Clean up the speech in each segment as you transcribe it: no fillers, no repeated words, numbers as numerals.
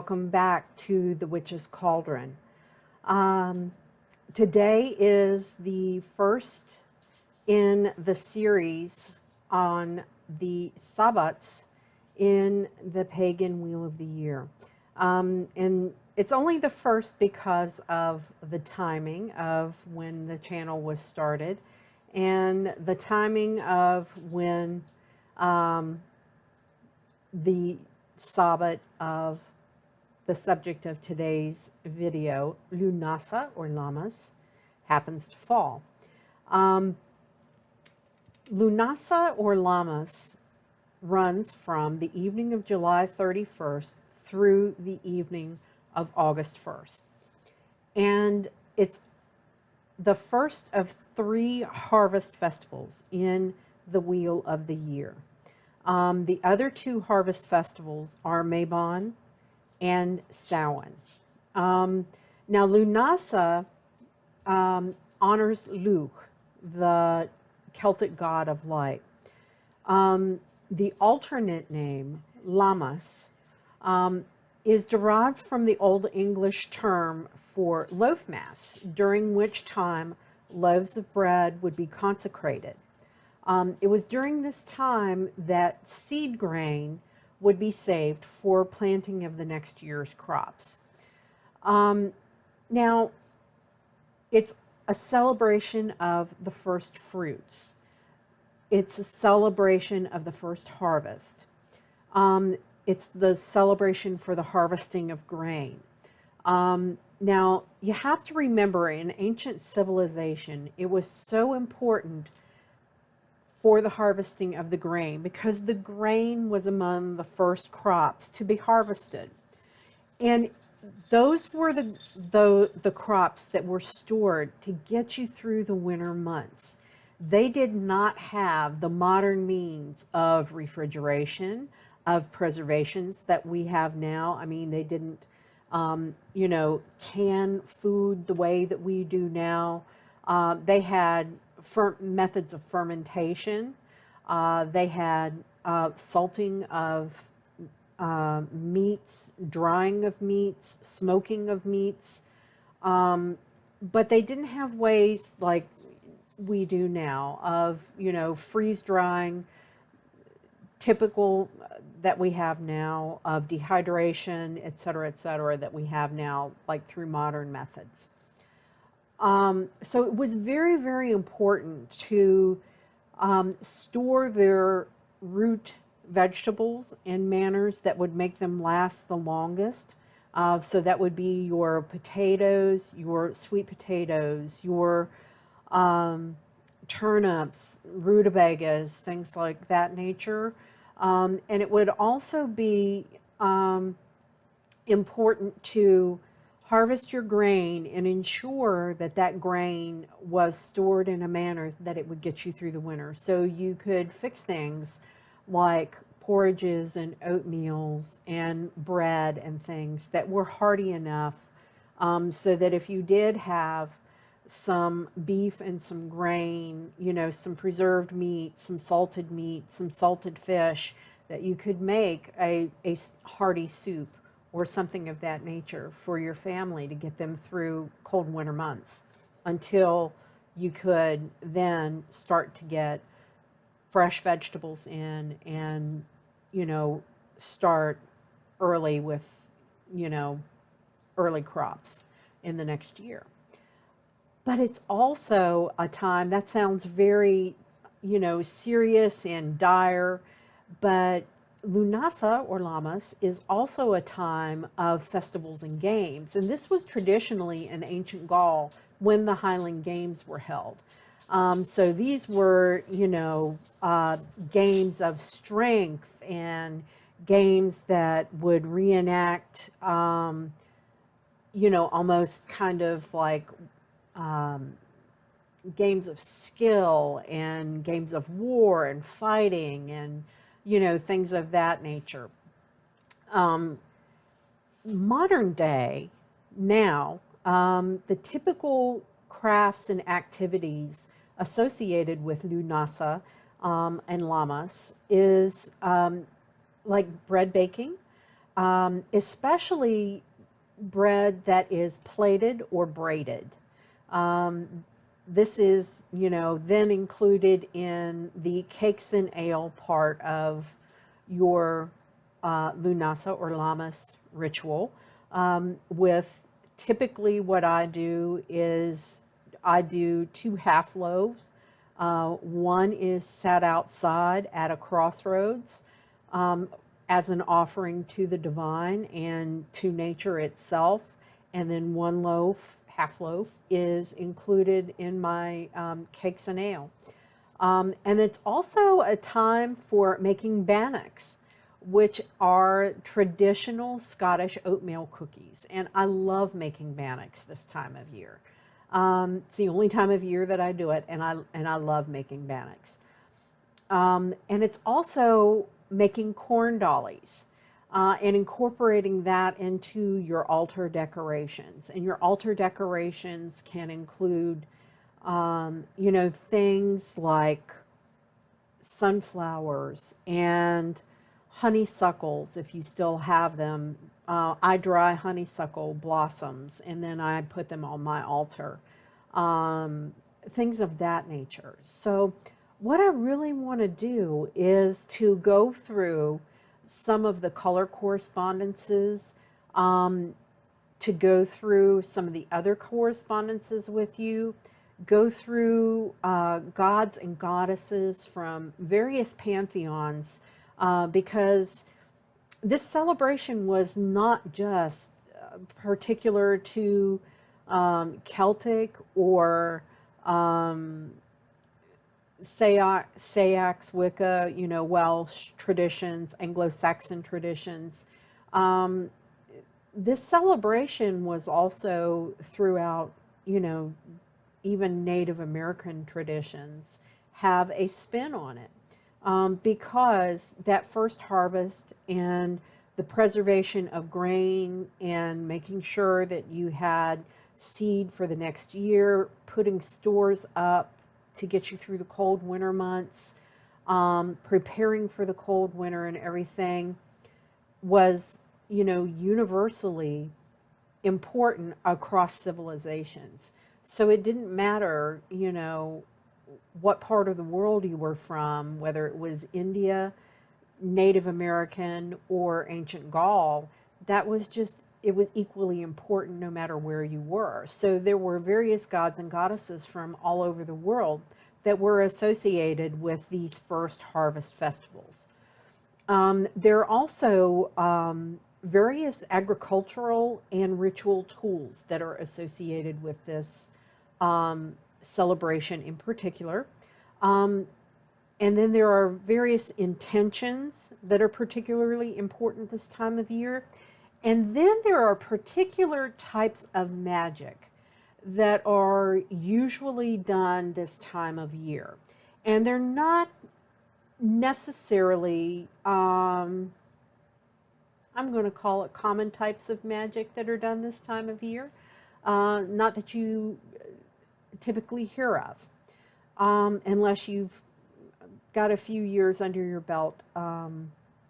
welcome back to the Witch's Cauldron. Today is the first in the series on the Sabbats in the pagan Wheel of the Year. And it's only the first because of the timing of when the channel was started and the timing of when the Sabbat of the subject of today's video, Lughnasadh or Lammas, happens to fall. Lughnasadh or Lammas runs from the evening of July 31st through the evening of August 1st. And it's the first of 3 harvest festivals in the Wheel of the Year. The other 2 harvest festivals are Mabon and Samhain. Now, Lughnasadh honors Lugh, the Celtic god of light. The alternate name, Lammas, is derived from the Old English term for loaf mass, during which time loaves of bread would be consecrated. It was during this time that seed grain would be saved for planting of the next year's crops. Now, it's a celebration of the first fruits. It's a celebration of the first harvest. It's the celebration for the harvesting of grain. Now, you have to remember, in ancient civilization, it was so important for the harvesting of the grain because the grain was among the first crops to be harvested. And those were the crops that were stored to get you through the winter months. They did not have the modern means of refrigeration, of preservations that we have now. I mean, they didn't, can food the way that we do now. They had methods of fermentation. They had salting of meats, drying of meats, smoking of meats. But they didn't have ways like we do now of, freeze drying, typical that we have now, of dehydration, et cetera, that we have now, like through modern methods. So it was very, very important to store their root vegetables in manners that would make them last the longest. So that would be your potatoes, your sweet potatoes, your turnips, rutabagas, things like that nature. And it would also be important to harvest your grain and ensure that that grain was stored in a manner that it would get you through the winter. So you could fix things like porridges and oatmeals and bread and things that were hearty enough so that if you did have some beef and some grain, some preserved meat, some salted fish, that you could make a hearty soup or something of that nature for your family to get them through cold winter months until you could then start to get fresh vegetables in and, start early with, early crops in the next year. But it's also a time that sounds very, serious and dire, but Lughnasadh or Lammas is also a time of festivals and games. And this was traditionally in ancient Gaul when the Highland Games were held. So these were, games of strength and games that would reenact, almost kind of like games of skill and games of war and fighting and things of that nature. Modern day, now, the typical crafts and activities associated with Lughnasadh and Lammas is like bread baking, especially bread that is plated or braided. This is, then included in the cakes and ale part of your Lughnasadh or Lammas ritual. With typically what I do is I do 2 half loaves. One is set outside at a crossroads as an offering to the divine and to nature itself. And then one loaf, half loaf, is included in my cakes and ale. And it's also a time for making bannocks, which are traditional Scottish oatmeal cookies. And I love making bannocks this time of year. It's the only time of year that I do it, and I love making bannocks. And it's also making corn dollies and incorporating that into your altar decorations. And your altar decorations can include, things like sunflowers and honeysuckles, if you still have them. I dry honeysuckle blossoms and then I put them on my altar. Things of that nature. So what I really want to do is to go through some of the color correspondences, to go through some of the other correspondences with you, go through gods and goddesses from various pantheons, because this celebration was not just particular to Celtic or Sayax, Wicca, Welsh traditions, Anglo-Saxon traditions. This celebration was also throughout, even Native American traditions have a spin on it. Because that first harvest and the preservation of grain and making sure that you had seed for the next year, putting stores up to get you through the cold winter months, preparing for the cold winter and everything was, universally important across civilizations. So it didn't matter, what part of the world you were from, whether it was India, Native American, or ancient Gaul, it was equally important no matter where you were. So there were various gods and goddesses from all over the world that were associated with these first harvest festivals. There are also various agricultural and ritual tools that are associated with this celebration in particular. And then there are various intentions that are particularly important this time of year. And then there are particular types of magic that are usually done this time of year. And they're not necessarily, I'm going to call it common types of magic that are done this time of year. Not that you typically hear of, unless you've got a few years under your belt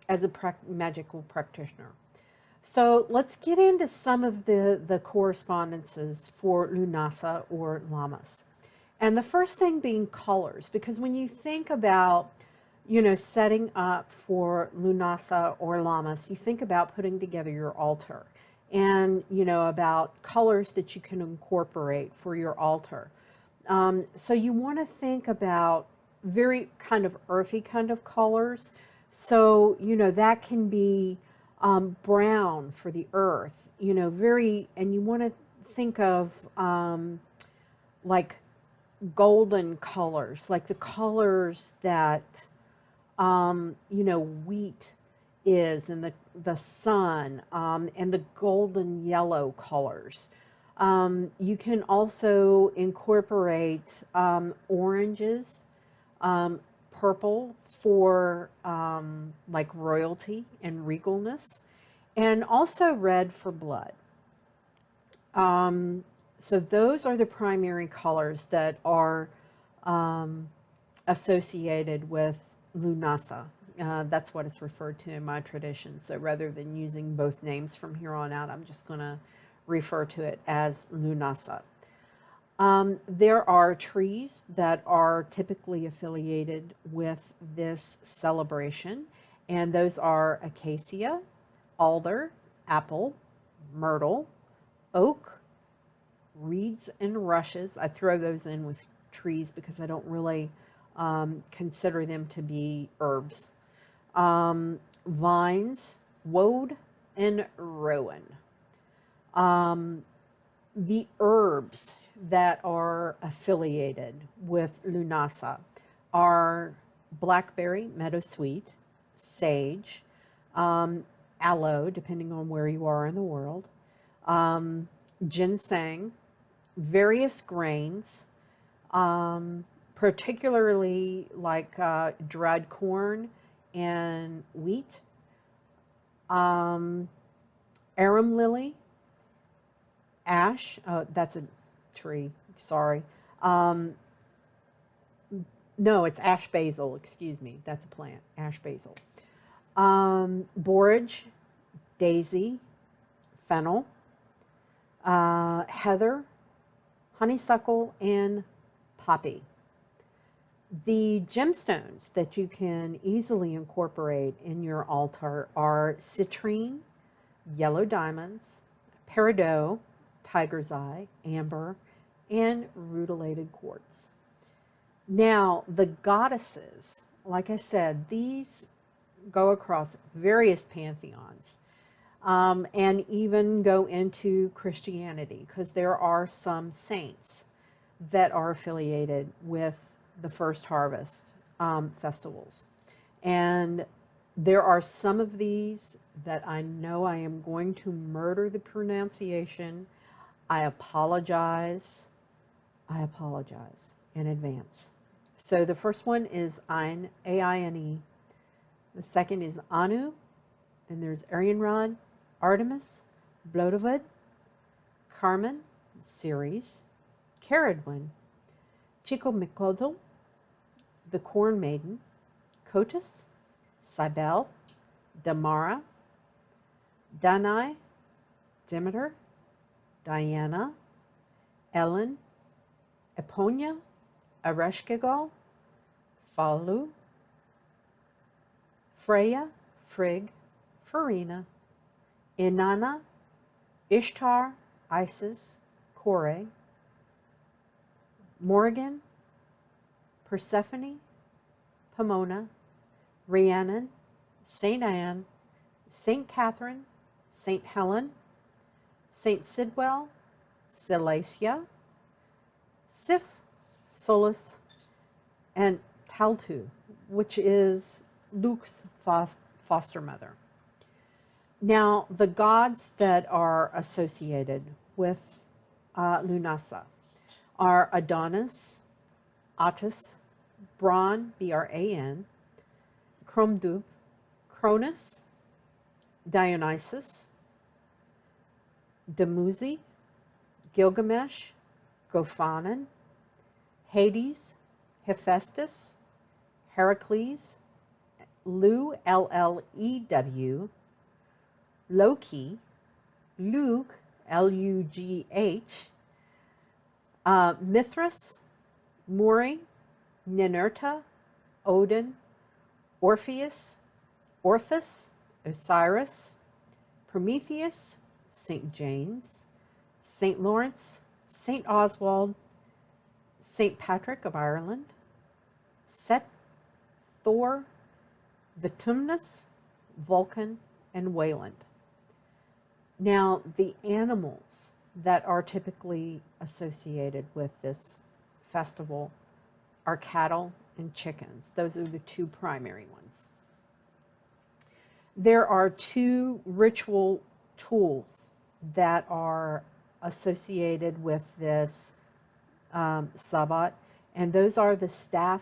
as a magical practitioner. So let's get into some of the correspondences for Lughnasadh or Lammas. And the first thing being colors, because when you think about, setting up for Lughnasadh or Lammas, you think about putting together your altar and, about colors that you can incorporate for your altar. So you want to think about very kind of earthy kind of colors. So, that can be brown for the earth, and you want to think of like golden colors, like the colors that, wheat is, and the sun, and the golden yellow colors. You can also incorporate oranges, purple for like royalty and regalness, and also red for blood. So those are the primary colors that are associated with Lughnasadh. That's what it's referred to in my tradition. So rather than using both names from here on out, I'm just going to refer to it as Lughnasadh. There are trees that are typically affiliated with this celebration, and those are acacia, alder, apple, myrtle, oak, reeds, and rushes. I throw those in with trees because I don't really consider them to be herbs. Vines, woad, and rowan. The herbs that are affiliated with Lughnasadh are blackberry, meadowsweet, sage, aloe, depending on where you are in the world, ginseng, various grains, particularly like dried corn and wheat, arum lily, ash, that's a tree, sorry. No, it's ash basil, excuse me, that's a plant, ash basil. Borage, daisy, fennel, heather, honeysuckle, and poppy. The gemstones that you can easily incorporate in your altar are citrine, yellow diamonds, peridot, tiger's eye, amber, and rutilated quartz. Now, the goddesses, like I said, these go across various pantheons and even go into Christianity, because there are some saints that are affiliated with the first harvest festivals. And there are some of these that I know I am going to murder the pronunciation. I apologize in advance. So the first one is Ein, A-I-N-E. The second is Anu. Then there's Arianrod, Artemis, Blodavad, Carmen, Ceres, Caradwin, Chicomicoatl, the Corn Maiden, Cotis, Cybele, Damara, Danae, Demeter, Diana, Ellen, Eponia, Ereshkigal, Falu, Freya, Frigg, Farina, Inanna, Ishtar, Isis, Kore, Morgan, Persephone, Pomona, Rhiannon, Saint Anne, Saint Catherine, Saint Helen, Saint Sidwell, Celasia, Sif, Solith, and Taltu, which is Luke's foster mother. Now, the gods that are associated with Lughnasadh are Adonis, Attis, Bran, B-R-A-N, Cromdub, Cronus, Dionysus, Dumuzi, Gilgamesh, Gophanon, Hades, Hephaestus, Heracles, Lu, L-L-E-W, Loki, Lugh, L-U-G-H, Mithras, Muri, Ninurta, Odin, Orpheus, Orpheus, Osiris, Prometheus, St. James, St. Lawrence, St. Oswald, St. Patrick of Ireland, Set, Thor, Vitumnus, Vulcan, and Wayland. Now, the animals that are typically associated with this festival are cattle and chickens. Those are the two primary ones. There are two ritual tools that are associated with this Sabbat, and those are the staff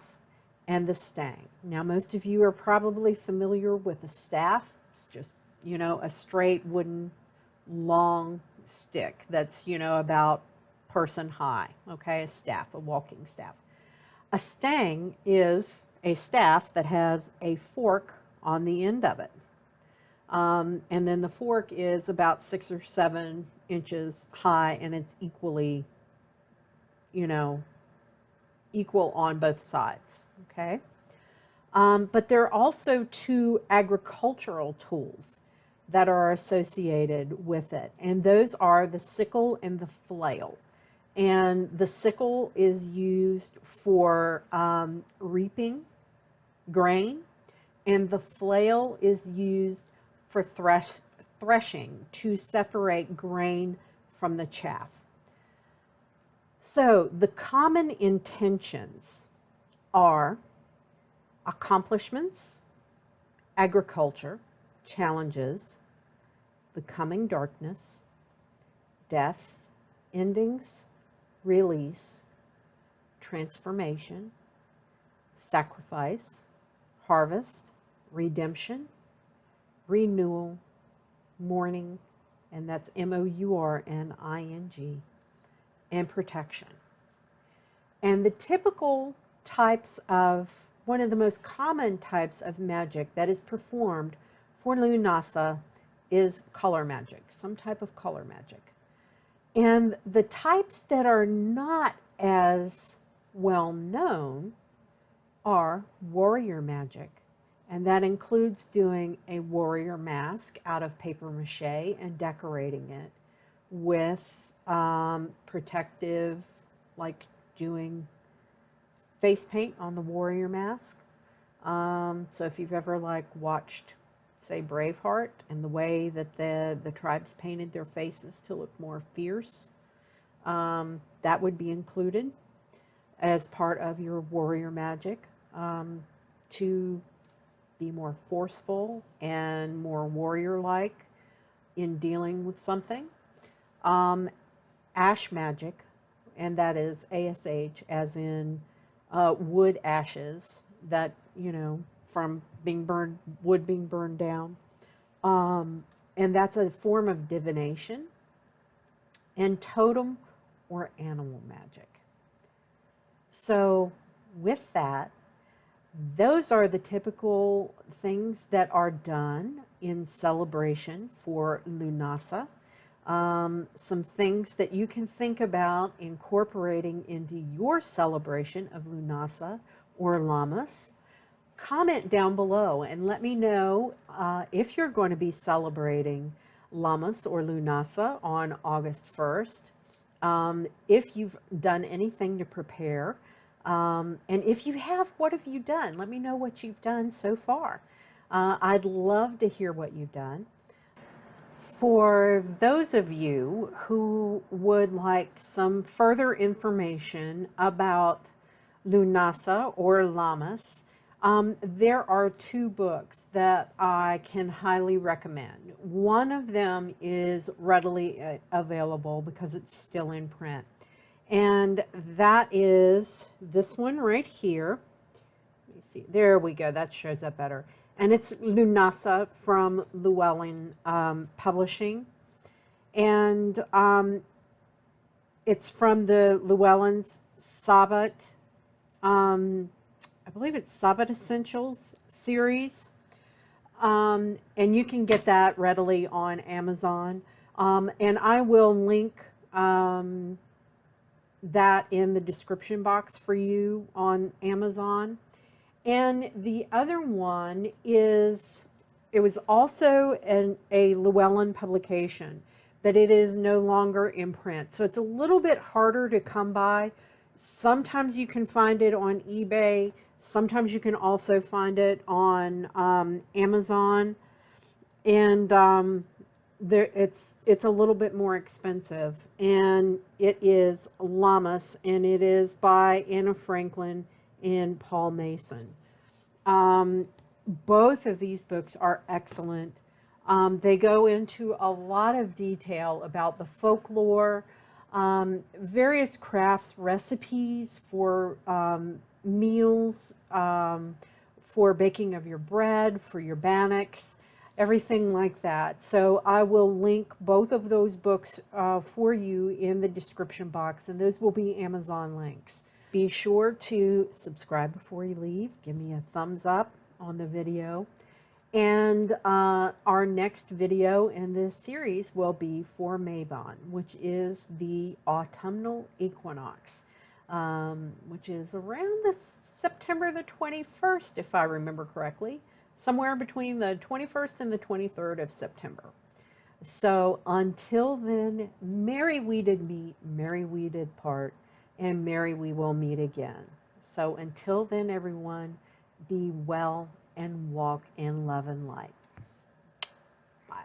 and the stang. Now, most of you are probably familiar with a staff. It's just, a straight wooden long stick that's, about person high, okay? A staff, a walking staff. A stang is a staff that has a fork on the end of it. And then the fork is about 6 or 7 inches high, and it's equally, you know, equal on both sides, okay? But there are also 2 agricultural tools that are associated with it, and those are the sickle and the flail. And the sickle is used for reaping grain, and the flail is used for threshing to separate grain from the chaff. So the common intentions are accomplishments, agriculture, challenges, the coming darkness, death, endings, release, transformation, sacrifice, harvest, redemption, renewal, mourning, and that's mourning, and protection. And the typical types of, one of the most common types of magic that is performed for Lughnasadh is color magic, some type of color magic. And the types that are not as well known are warrior magic, and that includes doing a warrior mask out of paper mache and decorating it with protective, like doing face paint on the warrior mask. So if you've ever like watched, say, Braveheart, and the way that the tribes painted their faces to look more fierce, that would be included as part of your warrior magic, to be more forceful and more warrior-like in dealing with something. Ash magic, and that is ASH, as in wood ashes that, you know, from being burned, wood being burned down. And that's a form of divination. And totem or animal magic. So with that, those are the typical things that are done in celebration for Lughnasadh. Some things that you can think about incorporating into your celebration of Lughnasadh or Lammas. Comment down below and let me know if you're going to be celebrating Lammas or Lughnasadh on August 1st. If you've done anything to prepare. And if you have, what have you done? Let me know what you've done so far. I'd love to hear what you've done. For those of you who would like some further information about Lughnasadh or Lammas, there are 2 books that I can highly recommend. One of them is readily available because it's still in print. And that is this one right here. Let me see. There we go. That shows up better. And it's Lughnasadh from Llewellyn Publishing. And it's from the Llewellyn's Sabbath, I believe it's Sabbath Essentials series. And you can get that readily on Amazon. And I will link that in the description box for you on Amazon. And the other one is, it was also a Llewellyn publication, but it is no longer in print. So it's a little bit harder to come by. Sometimes you can find it on eBay. Sometimes you can also find it on Amazon. And it's a little bit more expensive, and it is Lammas, and it is by Anna Franklin and Paul Mason. Both of these books are excellent. They go into a lot of detail about the folklore, various crafts, recipes for meals, for baking of your bread, for your bannocks, everything like that. So I will link both of those books for you in the description box, and those will be Amazon links. Be sure to subscribe before you leave. Give me a thumbs up on the video. And our next video in this series will be for Mabon, which is the autumnal equinox, which is around the September the 21st, if I remember correctly, somewhere between the 21st and the 23rd of September. So until then, merry we did meet, merry we did part, and merry we will meet again. So until then, everyone, be well and walk in love and light. Bye.